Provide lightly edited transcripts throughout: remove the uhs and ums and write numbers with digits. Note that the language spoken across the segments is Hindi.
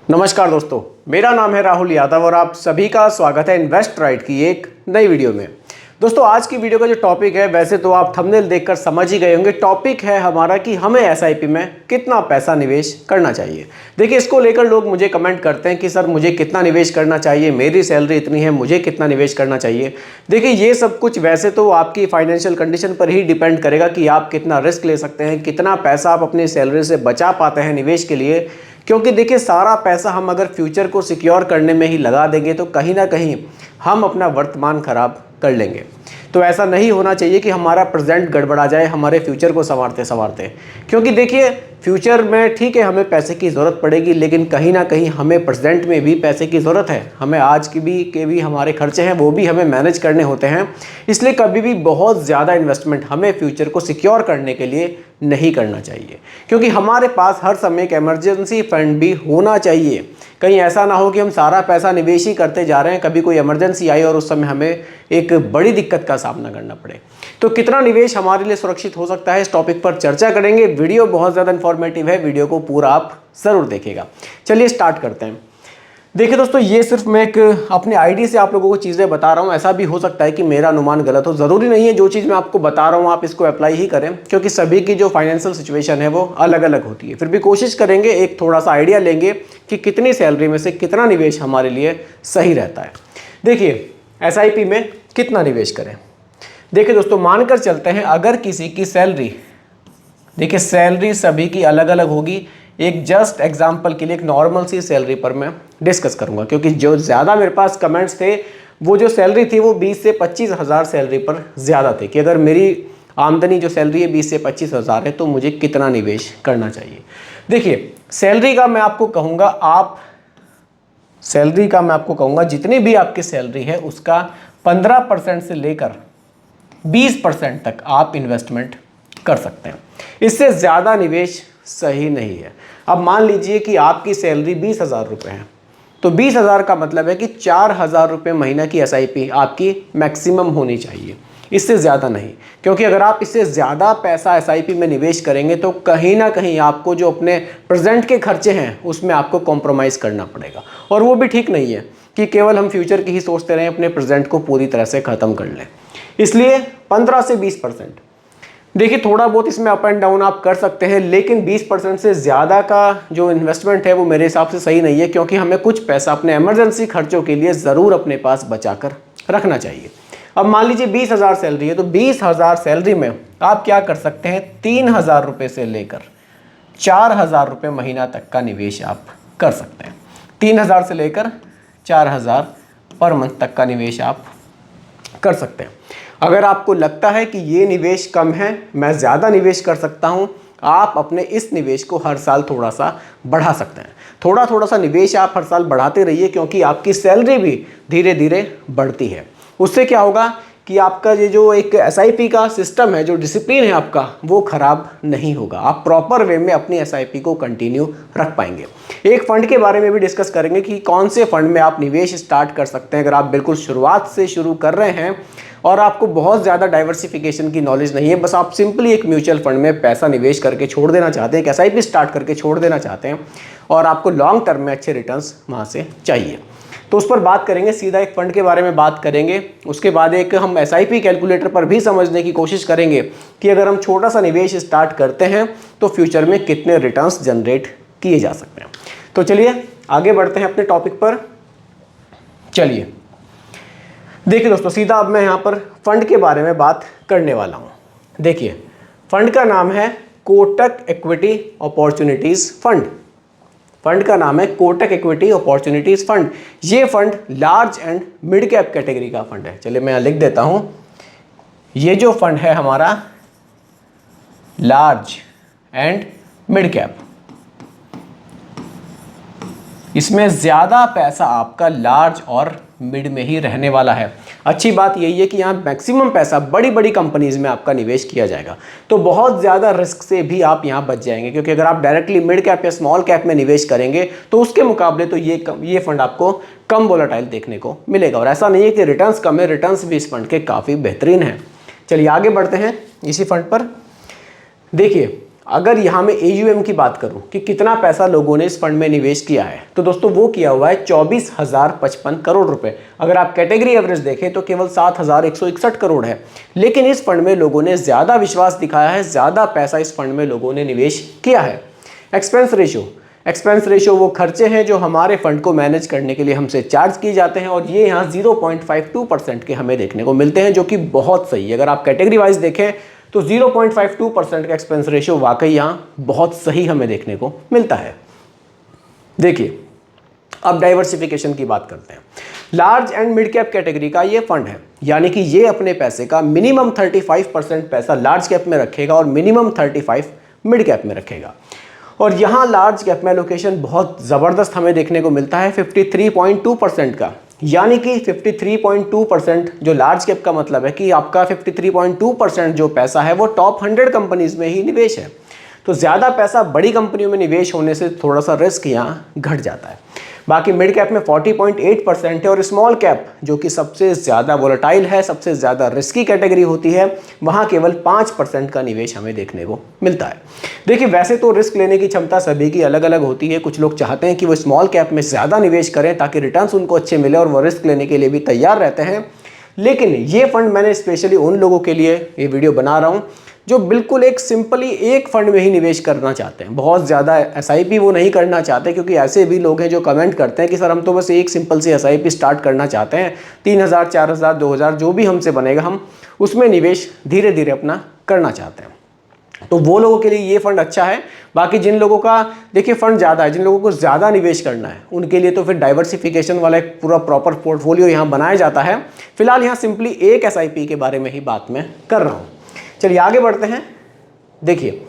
नमस्कार दोस्तों, मेरा नाम है राहुल यादव और आप सभी का स्वागत है इन्वेस्ट राइट की एक नई वीडियो में। दोस्तों, आज की वीडियो का जो टॉपिक है, वैसे तो आप थंबनेल देखकर समझ ही गए होंगे। टॉपिक है हमारा कि हमें एसआईपी में कितना पैसा निवेश करना चाहिए। देखिए, इसको लेकर लोग मुझे कमेंट करते हैं कि सर मुझे कितना निवेश करना चाहिए, मेरी सैलरी इतनी है, मुझे कितना निवेश करना चाहिए। देखिए, ये सब कुछ वैसे तो आपकी फाइनेंशियल कंडीशन पर ही डिपेंड करेगा कि आप कितना रिस्क ले सकते हैं, कितना पैसा आप अपनी सैलरी से बचा पाते हैं निवेश के लिए। क्योंकि देखिए, सारा पैसा हम अगर फ्यूचर को सिक्योर करने में ही लगा देंगे तो कहीं ना कहीं हम अपना वर्तमान खराब कर लेंगे। तो ऐसा नहीं होना चाहिए कि हमारा प्रेजेंट गड़बड़ा जाए हमारे फ्यूचर को संवारते संवारते। क्योंकि देखिए, फ्यूचर में ठीक है हमें पैसे की ज़रूरत पड़ेगी, लेकिन कहीं ना कहीं हमें प्रेजेंट में भी पैसे की ज़रूरत है। हमें आज के भी हमारे खर्चे हैं वो भी हमें मैनेज करने होते हैं। इसलिए कभी भी बहुत ज़्यादा इन्वेस्टमेंट हमें फ्यूचर को सिक्योर करने के लिए नहीं करना चाहिए। क्योंकि हमारे पास हर समय एक इमरजेंसी फंड भी होना चाहिए। कहीं ऐसा ना हो कि हम सारा पैसा निवेश ही करते जा रहे हैं, कभी कोई इमरजेंसी आई और उस समय हमें एक बड़ी दिक्कत का सामना करना पड़े। तो कितना निवेश हमारे लिए सुरक्षित हो सकता है, इस टॉपिक पर चर्चा करेंगे। वीडियो बहुत ज़्यादा इन्फॉर्मेटिव है, वीडियो को पूरा आप ज़रूर देखिएगा। चलिए स्टार्ट करते हैं। देखिए दोस्तों, ये सिर्फ मैं एक अपने आईडी से आप लोगों को चीज़ें बता रहा हूँ। ऐसा भी हो सकता है कि मेरा अनुमान गलत हो, ज़रूरी नहीं है जो चीज़ मैं आपको बता रहा हूँ आप इसको अप्लाई ही करें, क्योंकि सभी की जो फाइनेंशियल सिचुएशन है वो अलग अलग होती है। फिर भी कोशिश करेंगे, एक थोड़ा सा आइडिया लेंगे कि कितनी सैलरी में से कितना निवेश हमारे लिए सही रहता है। देखिए, एसआईपी में कितना निवेश करें। देखिए दोस्तों, मानकर चलते हैं अगर किसी की सैलरी, देखिए सैलरी सभी की अलग अलग होगी। एक जस्ट एग्जांपल के लिए एक नॉर्मल सी सैलरी पर मैं डिस्कस करूंगा, क्योंकि जो ज़्यादा मेरे पास कमेंट्स थे वो जो सैलरी थी वो 20 से 25 हज़ार सैलरी पर ज़्यादा थे कि अगर मेरी आमदनी जो सैलरी है 20 से 25 हज़ार है तो मुझे कितना निवेश करना चाहिए। देखिए, सैलरी का मैं आपको कहूँगा जितनी भी आपकी सैलरी है उसका 15% से लेकर 20% तक आप इन्वेस्टमेंट कर सकते हैं। इससे ज़्यादा निवेश सही नहीं है। अब मान लीजिए कि आपकी सैलरी 20,000 रुपये है, तो 20,000 का मतलब है कि 4,000 रुपये महीना की एसआईपी आपकी मैक्सिमम होनी चाहिए, इससे ज़्यादा नहीं। क्योंकि अगर आप इससे ज़्यादा पैसा एसआईपी में निवेश करेंगे तो कहीं ना कहीं आपको जो अपने प्रेजेंट के खर्चे हैं उसमें आपको कॉम्प्रोमाइज़ करना पड़ेगा, और वो भी ठीक नहीं है कि केवल हम फ्यूचर की ही सोचते रहें, अपने प्रेजेंट को पूरी तरह से ख़त्म कर लें। इसलिए 15 से 20%, देखिए थोड़ा बहुत इसमें अप एंड डाउन आप कर सकते हैं, लेकिन 20% से ज़्यादा का जो इन्वेस्टमेंट है वो मेरे हिसाब से सही नहीं है। क्योंकि हमें कुछ पैसा अपने इमरजेंसी खर्चों के लिए ज़रूर अपने पास बचा कर रखना चाहिए। अब मान लीजिए 20,000 सैलरी है, तो 20,000 सैलरी में आप क्या कर सकते हैं, 3,000 रुपये से लेकर 4,000 रुपये महीना तक का निवेश आप कर सकते हैं। 3,000 से लेकर 4,000 पर मंथ तक का निवेश आप कर सकते हैं। अगर आपको लगता है कि ये निवेश कम है, मैं ज़्यादा निवेश कर सकता हूँ, आप अपने इस निवेश को हर साल थोड़ा सा बढ़ा सकते हैं। थोड़ा सा निवेश आप हर साल बढ़ाते रहिए, क्योंकि आपकी सैलरी भी धीरे धीरे बढ़ती है। उससे क्या होगा कि आपका ये जो एक एसआईपी का सिस्टम है, जो डिसिप्लिन है आपका, वो ख़राब नहीं होगा। आप प्रॉपर वे में अपनी एसआईपी को कंटिन्यू रख पाएंगे। एक फ़ंड के बारे में भी डिस्कस करेंगे कि कौन से फ़ंड में आप निवेश स्टार्ट कर सकते हैं अगर आप बिल्कुल शुरुआत से शुरू कर रहे हैं और आपको बहुत ज़्यादा डाइवर्सिफिकेशन की नॉलेज नहीं है। बस आप सिंपली एक म्यूचुअल फंड में पैसा निवेश करके छोड़ देना चाहते हैं, एक एसआईपी स्टार्ट करके छोड़ देना चाहते हैं, और आपको लॉन्ग टर्म में अच्छे रिटर्न्स वहाँ से चाहिए, तो उस पर बात करेंगे। सीधा एक फ़ंड के बारे में बात करेंगे, उसके बाद एक हम एसआईपी कैलकुलेटर पर भी समझने की कोशिश करेंगे कि अगर हम छोटा सा निवेश स्टार्ट करते हैं तो फ्यूचर में कितने रिटर्न्स जनरेट किए जा सकते हैं। तो चलिए आगे बढ़ते हैं अपने टॉपिक पर। चलिए देखिए दोस्तों, सीधा अब मैं यहाँ पर फंड के बारे में बात करने वाला हूँ। देखिए, फंड का नाम है Kotak equity opportunities fund. Fund का नाम है कोटक इक्विटी अपॉर्चुनिटीज़ फंड। ये fund large and mid cap category का फंड है। चलिए मैं यहाँ लिख देता हूँ, ये जो फंड है हमारा लार्ज एंड मिड कैप, इसमें ज़्यादा पैसा आपका लार्ज और मिड में ही रहने वाला है। अच्छी बात यही है कि यहाँ मैक्सिमम पैसा बड़ी बड़ी कंपनीज में आपका निवेश किया जाएगा, तो बहुत ज़्यादा रिस्क से भी आप यहाँ बच जाएंगे। क्योंकि अगर आप डायरेक्टली मिड कैप या स्मॉल कैप में निवेश करेंगे तो उसके मुकाबले तो ये फंड आपको कम वोलेटाइल देखने को मिलेगा। और ऐसा नहीं है कि रिटर्न्स कम है, रिटर्न्स भी इस फंड के काफ़ी बेहतरीन हैं। चलिए आगे बढ़ते हैं इसी फंड पर। देखिए, अगर यहाँ मैं AUM की बात करूँ कि कितना पैसा लोगों ने इस फंड में निवेश किया है, तो दोस्तों वो किया हुआ है 24,055 करोड़ रुपए। अगर आप कैटेगरी एवरेज देखें तो केवल 7,161 करोड़ है। लेकिन इस फंड में लोगों ने ज़्यादा विश्वास दिखाया है, ज़्यादा पैसा इस फंड में लोगों ने निवेश किया है। एक्सपेंस रेशियो वो खर्चे हैं जो हमारे फंड को मैनेज करने के लिए हमसे चार्ज किए जाते हैं, और ये यहाँ 0.52% के हमें देखने को मिलते हैं, जो कि बहुत सही है। अगर आप कैटेगरी वाइज देखें तो 0.52% का एक्सपेंस रेशियो वाकई यहाँ बहुत सही हमें देखने को मिलता है। देखिए, अब डाइवर्सिफिकेशन की बात करते हैं। Large and mid cap category का ये फंड है, यानी कि ये अपने पैसे का मिनिमम 35% पैसा लार्ज कैप में रखेगा और मिनिमम 35 मिड कैप में रखेगा। और यहाँ लार्ज कैप में एलोकेशन बहुत ज़बरदस्त हमें देखने को मिलता है 53.2% का, यानी कि 53.2% जो लार्ज कैप का मतलब है कि आपका 53.2% जो पैसा है वो टॉप 100 कंपनीज में ही निवेश है। तो ज़्यादा पैसा बड़ी कंपनियों में निवेश होने से थोड़ा सा रिस्क यहाँ घट जाता है। बाकी मिड कैप में 40.8% है, और स्मॉल कैप जो कि सबसे ज़्यादा वोलेटाइल है, सबसे ज़्यादा रिस्की कैटेगरी होती है, वहाँ केवल 5% का निवेश हमें देखने को मिलता है। देखिए, वैसे तो रिस्क लेने की क्षमता सभी की अलग अलग होती है। कुछ लोग चाहते हैं कि वो स्मॉल कैप में ज़्यादा निवेश करें ताकि रिटर्न्स उनको अच्छे मिले, और वो रिस्क लेने के लिए भी तैयार रहते हैं। लेकिन ये फंड मैंने स्पेशली उन लोगों के लिए ये वीडियो बना रहा हूँ जो बिल्कुल एक सिंपली एक फंड में ही निवेश करना चाहते हैं, बहुत ज़्यादा SIP वो नहीं करना चाहते, क्योंकि ऐसे भी लोग हैं जो कमेंट करते हैं कि सर हम तो बस एक सिंपल सी SIP स्टार्ट करना चाहते हैं, 3,000 4,000 2,000 जो भी हमसे बनेगा हम उसमें निवेश धीरे धीरे अपना करना चाहते हैं। तो वो लोगों के लिए ये फंड अच्छा है। बाकी जिन लोगों का देखिए फंड ज़्यादा है, जिन लोगों को ज़्यादा निवेश करना है, उनके लिए तो फिर डाइवर्सिफिकेशन वाला एक पूरा प्रॉपर पोर्टफोलियो यहाँ बनाया जाता है। फिलहाल यहाँ सिंपली एक SIP के बारे में ही बात मैं कर रहा हूँ। चलिए आगे बढ़ते हैं। देखिए,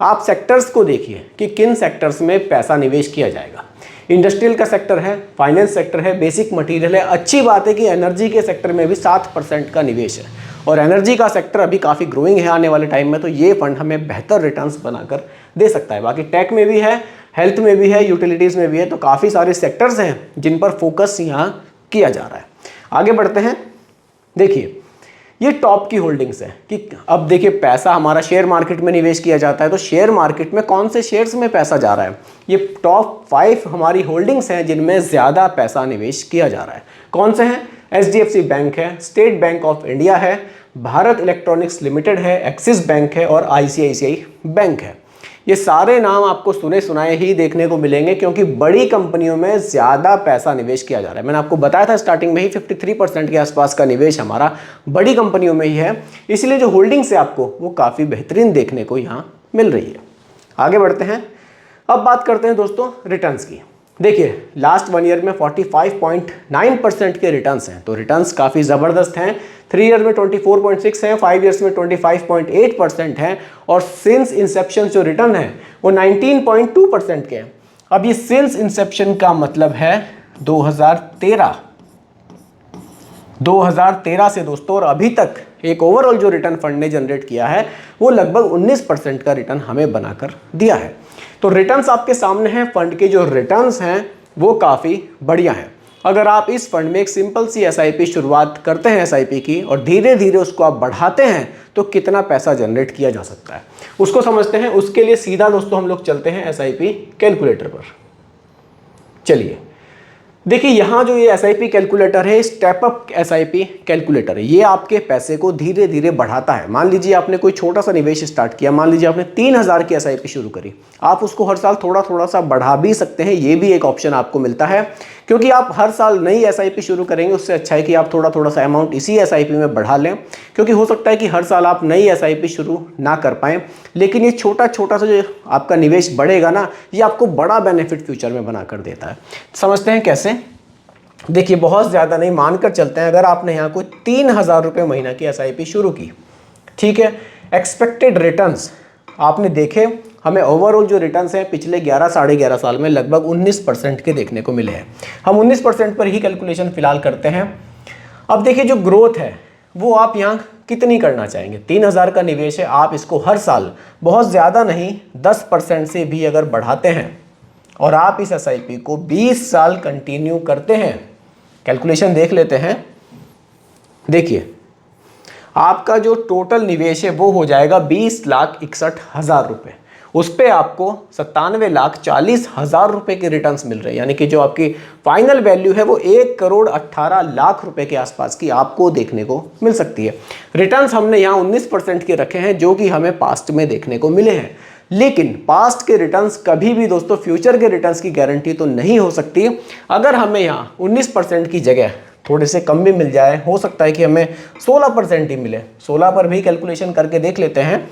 आप सेक्टर्स को देखिए कि किन सेक्टर्स में पैसा निवेश किया जाएगा। इंडस्ट्रियल का सेक्टर है, फाइनेंस सेक्टर है, बेसिक मटेरियल है। अच्छी बात है कि एनर्जी के सेक्टर में भी 7% का निवेश है, और एनर्जी का सेक्टर अभी काफ़ी ग्रोइंग है आने वाले टाइम में, तो ये फंड हमें बेहतर रिटर्न्स बनाकर दे सकता है। बाकी टेक में भी है, हेल्थ में भी है, यूटिलिटीज़ में भी है, तो काफ़ी सारे सेक्टर्स हैं जिन पर फोकस यहाँ किया जा रहा है। आगे बढ़ते हैं। देखिए, ये टॉप की होल्डिंग्स है कि अब देखिए पैसा हमारा शेयर मार्केट में निवेश किया जाता है, तो शेयर मार्केट में कौन से शेयर्स में पैसा जा रहा है। ये टॉप 5 हमारी होल्डिंग्स हैं जिनमें ज़्यादा पैसा निवेश किया जा रहा है। कौन से हैं? HDFC बैंक है, स्टेट बैंक ऑफ इंडिया है, भारत इलेक्ट्रॉनिक्स लिमिटेड है, एक्सिस बैंक है और ICICI बैंक है। ये सारे नाम आपको सुने सुनाए ही देखने को मिलेंगे, क्योंकि बड़ी कंपनियों में ज़्यादा पैसा निवेश किया जा रहा है। मैंने आपको बताया था स्टार्टिंग में ही 53% के आसपास का निवेश हमारा बड़ी कंपनियों में ही है, इसलिए जो होल्डिंग्स है आपको वो काफ़ी बेहतरीन देखने को यहाँ मिल रही है। आगे बढ़ते हैं। अब बात करते हैं दोस्तों रिटर्न्स की। देखिए, लास्ट 1 ईयर में 45.9% के रिटर्न्स हैं, तो रिटर्न्स काफ़ी ज़बरदस्त हैं। 3 ईयर में 24.6 हैं, 5 ईयर्स में 25.8% हैं, और सिंस इंसेप्शन जो रिटर्न है वो 19.2% के हैं। अब ये सिंस इंसेप्शन का मतलब है 2013 से दोस्तों, और अभी तक एक ओवरऑल जो रिटर्न फंड ने जनरेट किया है वो लगभग 19% का रिटर्न हमें बनाकर दिया है। तो रिटर्न्स आपके सामने हैं। फंड के जो रिटर्न्स हैं वो काफ़ी बढ़िया हैं। अगर आप इस फंड में एक सिंपल सी SIP शुरुआत करते हैं SIP की, और धीरे धीरे उसको आप बढ़ाते हैं, तो कितना पैसा जनरेट किया जा सकता है उसको समझते हैं। उसके लिए सीधा दोस्तों हम लोग चलते हैं SIP कैलकुलेटर पर। चलिए देखिए, यहाँ जो ये SIP कैलकुलेटर है, स्टेप अप SIP कैलकुलेटर है। ये आपके पैसे को धीरे धीरे बढ़ाता है। मान लीजिए आपने कोई छोटा सा निवेश स्टार्ट किया, मान लीजिए आपने 3,000 की SIP शुरू करी, आप उसको हर साल थोड़ा थोड़ा सा बढ़ा भी सकते हैं। ये भी एक ऑप्शन आपको मिलता है, क्योंकि आप हर साल नई SIP शुरू करेंगे, उससे अच्छा है कि आप थोड़ा थोड़ा सा अमाउंट इसी SIP में बढ़ा लें, क्योंकि हो सकता है कि हर साल आप नई SIP शुरू ना कर पाएँ, लेकिन ये छोटा छोटा सा जो आपका निवेश बढ़ेगा ना, ये आपको बड़ा बेनिफिट फ्यूचर में बना कर देता है। समझते हैं कैसे। देखिए, बहुत ज़्यादा नहीं, मानकर चलते हैं अगर आपने यहाँ कोई 3,000 रुपये महीना की SIP शुरू की, ठीक है, एक्सपेक्टेड रिटर्न्स आपने देखे, हमें ओवरऑल जो रिटर्न्स हैं पिछले 11 साढ़े 11 साल में लगभग 19% के देखने को मिले हैं। हम 19% पर ही कैलकुलेशन फिलहाल करते हैं। अब देखिए, जो ग्रोथ है वो आप यहाँ कितनी करना चाहेंगे। 3,000 का निवेश है, आप इसको हर साल बहुत ज़्यादा नहीं 10% से भी अगर बढ़ाते हैं, और आप इस SIP को 20 साल कंटिन्यू करते हैं, कैलकुलेशन देख लेते हैं। देखिए, आपका जो टोटल निवेश है वो हो जाएगा 20,61,000 रुपये। उस पे आपको 97,40,000 रुपए के रिटर्न्स मिल रहे हैं, यानी कि जो आपकी फाइनल वैल्यू है वो 1,18,00,000 रुपए के आसपास की आपको देखने को मिल सकती है। रिटर्न्स हमने यहाँ 19% के रखे हैं जो कि हमें पास्ट में देखने को मिले हैं, लेकिन पास्ट के रिटर्न्स कभी भी दोस्तों फ्यूचर के रिटर्न्स की गारंटी तो नहीं हो सकती। अगर हमें यहाँ 19% की जगह थोड़े से कम भी मिल जाए, हो सकता है कि हमें 16% ही मिले। 16 पर भी कैलकुलेशन करके देख लेते हैं।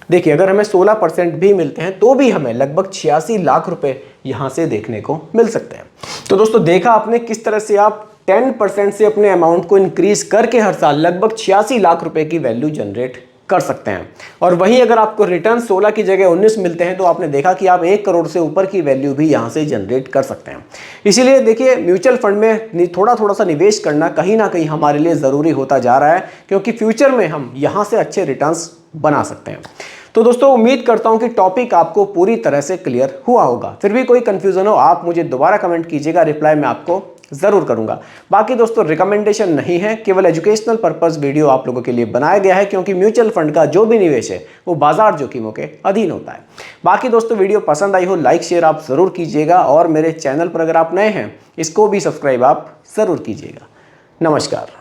देखिए, अगर हमें 16% भी मिलते हैं तो भी हमें लगभग 86 लाख रुपए यहाँ से देखने को मिल सकते हैं। तो दोस्तों देखा आपने किस तरह से आप 10% से अपने अमाउंट को इंक्रीज करके हर साल लगभग 86 लाख रुपए की वैल्यू जनरेट कर सकते हैं। और वहीं अगर आपको रिटर्न 16 की जगह 19 मिलते हैं तो आपने देखा कि आप 1 करोड़ से ऊपर की वैल्यू भी यहां से जनरेट कर सकते हैं। इसीलिए देखिए, म्यूचुअल फंड में थोड़ा सा निवेश करना कहीं ना कहीं हमारे लिए ज़रूरी होता जा रहा है, क्योंकि फ्यूचर में हम यहां से अच्छे रिटर्न्स बना सकते हैं। तो दोस्तों उम्मीद करता हूं कि टॉपिक आपको पूरी तरह से क्लियर हुआ होगा। फिर भी कोई कंफ्यूजन हो आप मुझे दोबारा कमेंट कीजिएगा, रिप्लाई मैं आपको जरूर करूंगा। बाकी दोस्तों रिकमेंडेशन नहीं है, केवल एजुकेशनल पर्पस वीडियो आप लोगों के लिए बनाया गया है, क्योंकि म्यूचुअल फंड का जो भी निवेश है वो बाजार जोखिमों के अधीन होता है। बाकी दोस्तों वीडियो पसंद आई हो लाइक शेयर आप जरूर कीजिएगा, और मेरे चैनल पर अगर आप नए हैं इसको भी सब्सक्राइब आप जरूर कीजिएगा। नमस्कार।